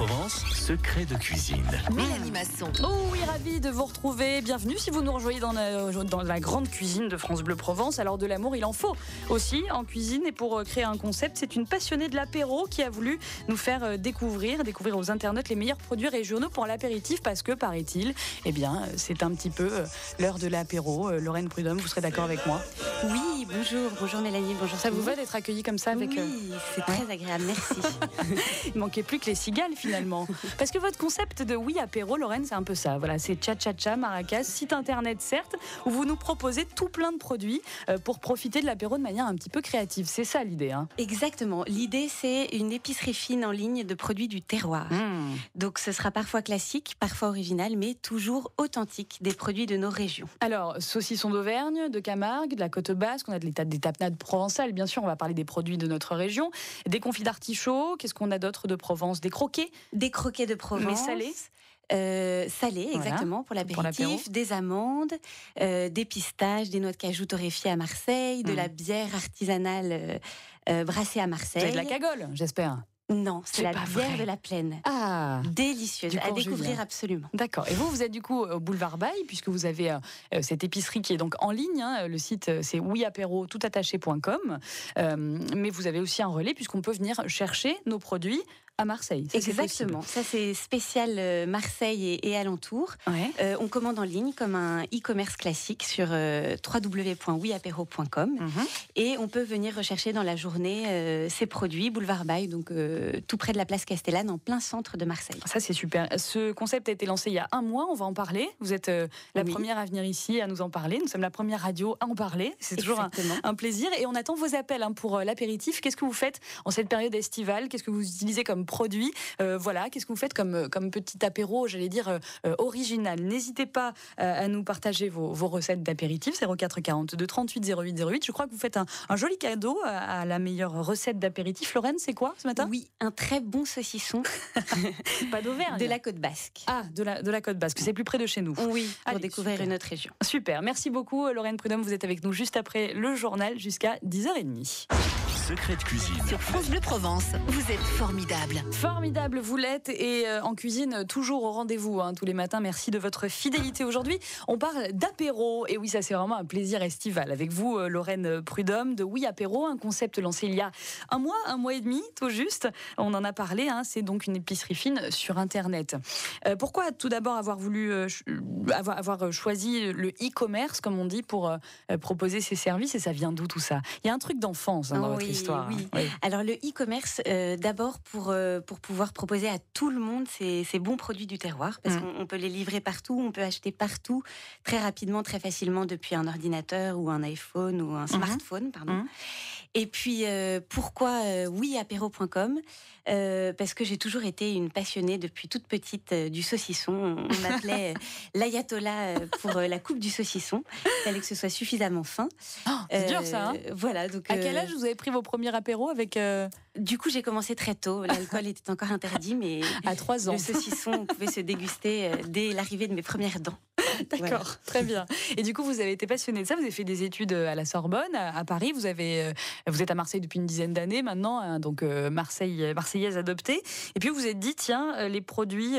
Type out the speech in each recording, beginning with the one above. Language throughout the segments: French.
Provence, secret de cuisine. Mélanie Masson. Oh oui, ravi de vous retrouver. Bienvenue si vous nous rejoignez dans la grande cuisine de France Bleu Provence. Alors de l'amour, il en faut aussi en cuisine. Et pour créer un concept, c'est une passionnée de l'apéro qui a voulu nous faire découvrir aux internautes les meilleurs produits régionaux pour l'apéritif. Parce que, paraît-il, c'est un petit peu l'heure de l'apéro. Lorraine Prudhomme, vous serez d'accord avec moi? Oui, bonjour Mélanie, bonjour. Ça vous va d'être accueillie comme ça avec... Oui, c'est très agréable, merci. Il manquait plus que les cigales finalement. Parce que votre concept de oui apéro, Lorraine, c'est un peu ça. Voilà, c'est cha-cha-cha, maracas, site internet certes, où vous nous proposez tout plein de produits pour profiter de l'apéro de manière un petit peu créative. C'est ça l'idée, hein? Exactement. L'idée, c'est une épicerie fine en ligne de produits du terroir. Donc ce sera parfois classique, parfois original, mais toujours authentique des produits de nos régions. Alors, saucisson d'Auvergne, de Camargue, de la côte basque, on a des tapenades provençales, bien sûr, on va parler des produits de notre région. Des confits d'artichaut, qu'est-ce qu'on a d'autre de Provence? Des croquets? Des croquets de Provence. Mais salés? Salés, exactement, pour l'apéritif, des amandes, des pistaches, des noix de cajou torréfiées à Marseille, de la bière artisanale brassée à Marseille. C'est de la cagole, j'espère. Non, c'est la bière de la Plaine. Ah, délicieuse, à découvrir absolument. D'accord. Et vous êtes du coup au boulevard Baille, puisque vous avez cette épicerie qui est donc en ligne. Hein. Le site, c'est ouiapéro.com. Mais vous avez aussi un relais, puisqu'on peut venir chercher nos produits à Marseille. Ça, exactement. Ça, c'est spécial Marseille et alentour. Ouais. On commande en ligne comme un e-commerce classique sur www.ouiapéro.com. Et on peut venir rechercher dans la journée ces produits, boulevard Baille, donc tout près de la place Castellane, en plein centre de Marseille. Ça, c'est super. Ce concept a été lancé il y a un mois. On va en parler. Vous êtes la première à venir ici, à nous en parler. Nous sommes la première radio à en parler. C'est toujours un plaisir. Et on attend vos appels pour l'apéritif. Qu'est-ce que vous faites en cette période estivale? Qu'est-ce que vous utilisez comme produit? Qu'est-ce que vous faites comme petit apéro, j'allais dire, original? N'hésitez pas à nous partager vos recettes d'apéritif. 04 42 38 08 08. Je crois que vous faites un joli cadeau à la meilleure recette d'apéritif. Lorraine, c'est quoi ce matin? Oui, un très bon saucisson. Pas d'Auvergne. De la côte basque. Ah, de la côte basque. C'est plus près de chez nous. Oui, pour découvrir une autre région. Super. Merci beaucoup, Lorraine Prudhomme. Vous êtes avec nous juste après le journal jusqu'à 10h30. Secret de cuisine. Sur France Bleu Provence, vous êtes formidable. Formidable, vous l'êtes, et en cuisine, toujours au rendez-vous, tous les matins. Merci de votre fidélité. Aujourd'hui, on parle d'apéro. Et oui, ça, c'est vraiment un plaisir estival. Avec vous, Lorraine Prudhomme, de Oui Apéro, un concept lancé il y a un mois et demi, tout juste. On en a parlé, c'est donc une épicerie fine sur Internet. Pourquoi tout d'abord avoir voulu avoir choisi le e-commerce, comme on dit, pour proposer ces services? Et ça vient d'où tout ça? Il y a un truc d'enfance dans votre histoire. Oui. Alors le e-commerce, d'abord pour pouvoir proposer à tout le monde ces bons produits du terroir, parce qu'on peut les livrer partout, on peut acheter partout, très rapidement, très facilement, depuis un ordinateur ou un iPhone ou un smartphone, pardon. Et puis pourquoi ouiapéro.com? Parce que j'ai toujours été une passionnée depuis toute petite du saucisson. On m'appelait l'ayatollah pour la coupe du saucisson. Il fallait que ce soit suffisamment fin. C'est dur ça. Voilà. Donc à quel âge vous avez pris vos premiers apéros avec Du coup, j'ai commencé très tôt. L'alcool était encore interdit, mais à 3 ans. Le saucisson pouvait se déguster dès l'arrivée de mes premières dents. D'accord, très bien. Et du coup, vous avez été passionné de ça. Vous avez fait des études à la Sorbonne, à Paris. Vous êtes à Marseille depuis une dizaine d'années maintenant, donc marseillaise adoptée. Et puis vous vous êtes dit, tiens, les produits,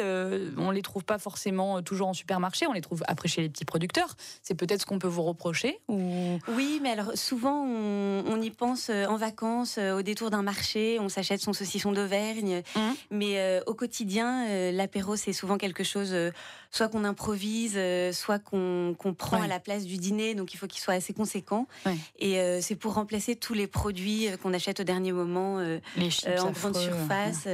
on les trouve pas forcément toujours en supermarché. On les trouve après chez les petits producteurs. C'est peut-être ce qu'on peut vous reprocher ou... Oui, mais alors souvent on y pense en vacances, au détour d'un marché. On s'achète son saucisson d'Auvergne. Mais au quotidien, l'apéro, c'est souvent quelque chose, soit qu'on improvise, soit qu'on prend à la place du dîner, donc il faut qu'il soit assez conséquent. Et c'est pour remplacer tous les produits qu'on achète au dernier moment, les chips en grande surface.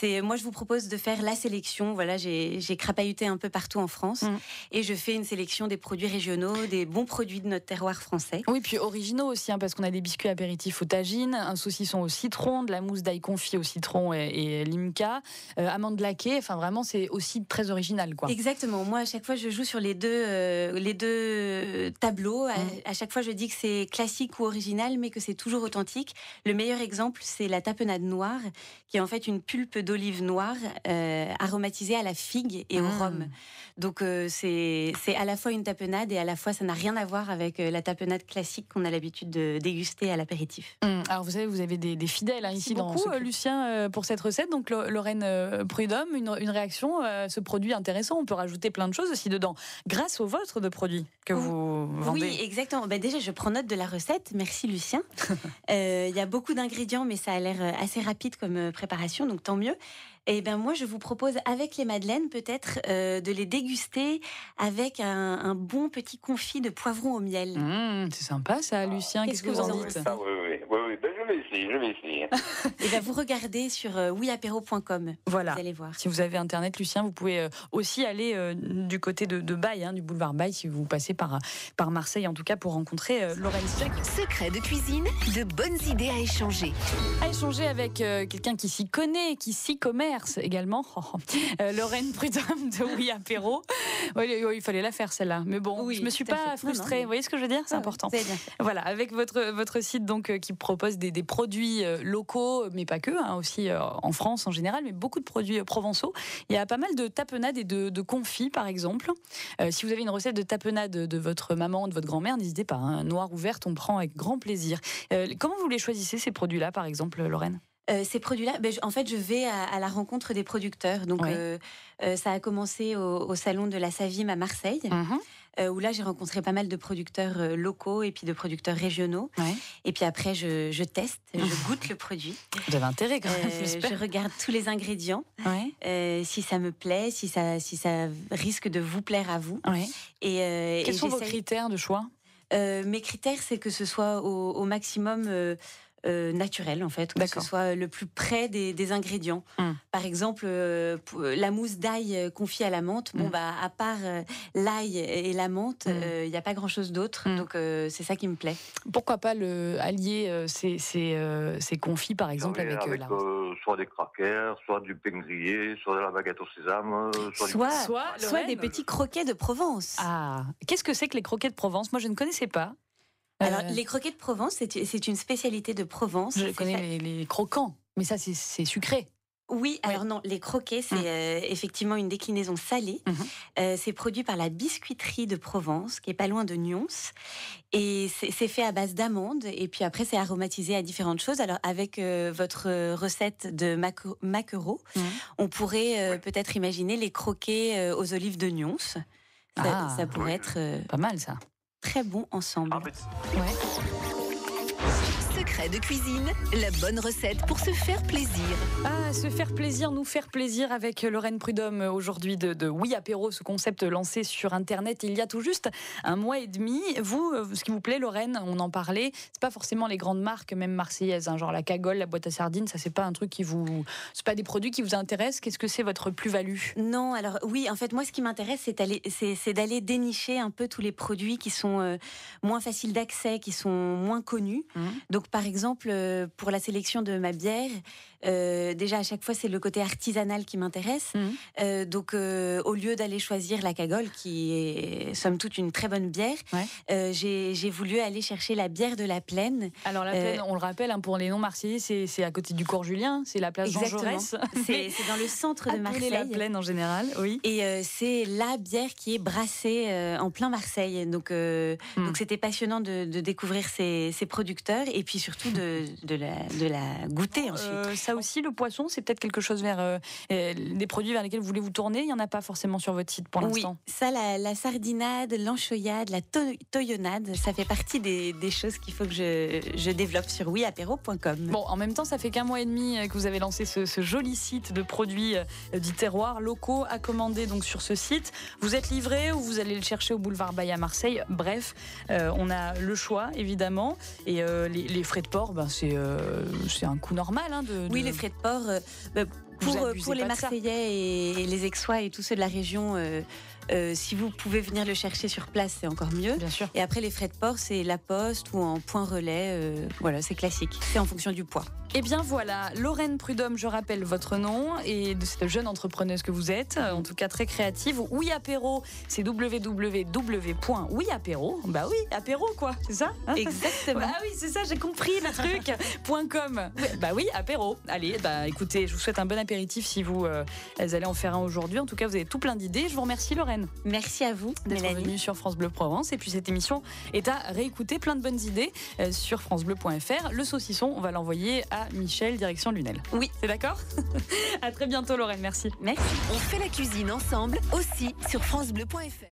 Moi, je vous propose de faire la sélection. Voilà, j'ai crapahuté un peu partout en France et je fais une sélection des produits régionaux, des bons produits de notre terroir français. Oui, puis originaux aussi, parce qu'on a des biscuits apéritifs au tagine, un saucisson au citron, de la mousse d'ail confit au citron et limca, amandes laquées. Enfin, vraiment, c'est aussi très original, quoi. Exactement. Moi, à chaque fois, je joue sur les deux tableaux. À chaque fois, je dis que c'est classique ou original, mais que c'est toujours authentique. Le meilleur exemple, c'est la tapenade noire, qui est en fait une pulpe d'olive noire aromatisée à la figue et au rhum. Donc, c'est à la fois une tapenade et à la fois, ça n'a rien à voir avec la tapenade classique qu'on a l'habitude de déguster à l'apéritif. Alors, vous savez, vous avez des fidèles ici dans ce Lucien, pour cette recette. Donc, Lorraine Prudhomme, une réaction, ce produit intéressant. On peut rajouter plein de choses aussi dedans, grâce au vôtre de produits que vous vendez. Oui, exactement. Déjà, je prends note de la recette. Merci, Lucien. Il y a beaucoup d'ingrédients, mais ça a l'air assez rapide comme préparation, donc tant mieux. Et moi, je vous propose, avec les madeleines, peut-être, de les déguster avec un bon petit confit de poivron au miel. C'est sympa, ça, Lucien. Qu'est-ce que vous en dites? Oui, je vais essayer. Et vous regardez sur ouiapéro.com. Voilà. Vous allez voir. Si vous avez Internet, Lucien, vous pouvez aussi aller du côté de Baye, du boulevard Baye, si vous passez par Marseille, en tout cas, pour rencontrer Lorraine. Secret de cuisine, de bonnes idées à échanger. À échanger avec quelqu'un qui s'y connaît, qui s'y commerce également. Lorraine Prudhomme de Oui Apéro. Il fallait la faire, celle-là. Mais bon, je me suis pas frustrée. Vous voyez ce que je veux dire? C'est important. C'est bien. Voilà, avec votre site donc qui propose des produits locaux, mais pas que, aussi en France en général, mais beaucoup de produits provençaux. Il y a pas mal de tapenades et de confits, par exemple. Si vous avez une recette de tapenade de votre maman, de votre grand-mère, n'hésitez pas. Noire ou verte, on prend avec grand plaisir. Comment vous les choisissez, ces produits-là, par exemple, Lorraine? Ces produits-là, en fait, je vais à la rencontre des producteurs. Donc, ça a commencé au salon de la Savime à Marseille, où là, j'ai rencontré pas mal de producteurs locaux et puis de producteurs régionaux. Et puis après, je teste, je goûte le produit. Vous avez intérêt quand même, je regarde tous les ingrédients, si ça me plaît, si ça risque de vous plaire à vous. Quels sont vos critères de choix? Mes critères, c'est que ce soit au maximum... naturel en fait, que ce soit le plus près des ingrédients. Par exemple, la mousse d'ail confit à la menthe, à part l'ail et la menthe, il n'y a pas grand chose d'autre, donc c'est ça qui me plaît. Pourquoi pas allier ces confits par exemple avec soit des crackers, soit du pain grillé, soit de la baguette au sésame, soit des petits croquets de Provence. Qu'est-ce que c'est que les croquets de Provence? Moi je ne connaissais pas. Alors, les croquets de Provence, c'est une spécialité de Provence. Je connais les croquants, mais ça, c'est sucré. Oui, alors non, les croquets, c'est effectivement une déclinaison salée. C'est produit par la biscuiterie de Provence, qui est pas loin de Nyons. Et c'est fait à base d'amandes. Et puis après, c'est aromatisé à différentes choses. Alors, avec votre recette de maquereau, on pourrait peut-être imaginer les croquets aux olives de Nyons. Ça pourrait être... pas mal, ça. Très bon ensemble. Secret de cuisine, la bonne recette pour se faire plaisir. Se faire plaisir, nous faire plaisir avec Lorraine Prudhomme aujourd'hui de Oui Apéro, ce concept lancé sur Internet il y a tout juste 1 mois et demi. Vous, ce qui vous plaît, Lorraine, on en parlait, c'est pas forcément les grandes marques, même marseillaises, genre la Cagole, la boîte à sardines, ça c'est pas un truc c'est pas des produits qui vous intéressent. Qu'est-ce que c'est votre plus-value? Non, alors oui, en fait, moi ce qui m'intéresse, c'est d'aller dénicher un peu tous les produits qui sont moins faciles d'accès, qui sont moins connus. Donc par exemple, pour la sélection de ma bière, déjà à chaque fois c'est le côté artisanal qui m'intéresse. Donc au lieu d'aller choisir la Cagole, qui est somme toute une très bonne bière, j'ai voulu aller chercher la bière de la Plaine. Alors la Plaine, on le rappelle, pour les non-marseillais, c'est à côté du Cours Julien, c'est la place Jean Jaurès. C'est dans le centre de Marseille. La Plaine en général, oui. Et c'est la bière qui est brassée en plein Marseille. Donc c'était passionnant de découvrir ces producteurs et puis surtout de la goûter ensuite. Ça aussi, le poisson, c'est peut-être quelque chose vers des produits vers lesquels vous voulez vous tourner. Il n'y en a pas forcément sur votre site pour l'instant. Oui, ça, la sardinade, l'anchoyade, la toyonnade, ça fait partie des choses qu'il faut que je développe sur ouiapéro.com. Bon, en même temps, ça fait qu'1 mois et demi que vous avez lancé ce joli site de produits du terroir locaux à commander donc sur ce site. Vous êtes livré ou vous allez le chercher au boulevard Baye à Marseille. Bref, on a le choix évidemment et les frais de port, c'est un coût normal. Oui, les frais de port. Pour les Marseillais et les Aixois et tous ceux de la région, Si vous pouvez venir le chercher sur place, c'est encore mieux. Bien sûr. Et après, les frais de port, c'est la poste ou en point relais. Voilà, c'est classique. C'est en fonction du poids. Eh bien voilà, Lorraine Prudhomme, je rappelle votre nom, et de cette jeune entrepreneuse que vous êtes, en tout cas très créative. Oui Apéro, c'est www.ouiapéro. Bah oui, apéro quoi, c'est ça Exactement. Ah oui, c'est ça, j'ai compris le truc. .com. Bah oui, apéro. Allez, bah écoutez, je vous souhaite un bon apéritif si vous allez en faire un aujourd'hui. En tout cas, vous avez tout plein d'idées. Je vous remercie Lorraine. Merci à vous d'être Mélanie. venue sur France Bleu Provence. Et puis cette émission est à réécouter, plein de bonnes idées sur francebleu.fr. Le saucisson, on va l'envoyer à Michel, direction Lunel. Oui. C'est d'accord? À très bientôt Lorraine, merci. Merci. On fait la cuisine ensemble aussi sur francebleu.fr.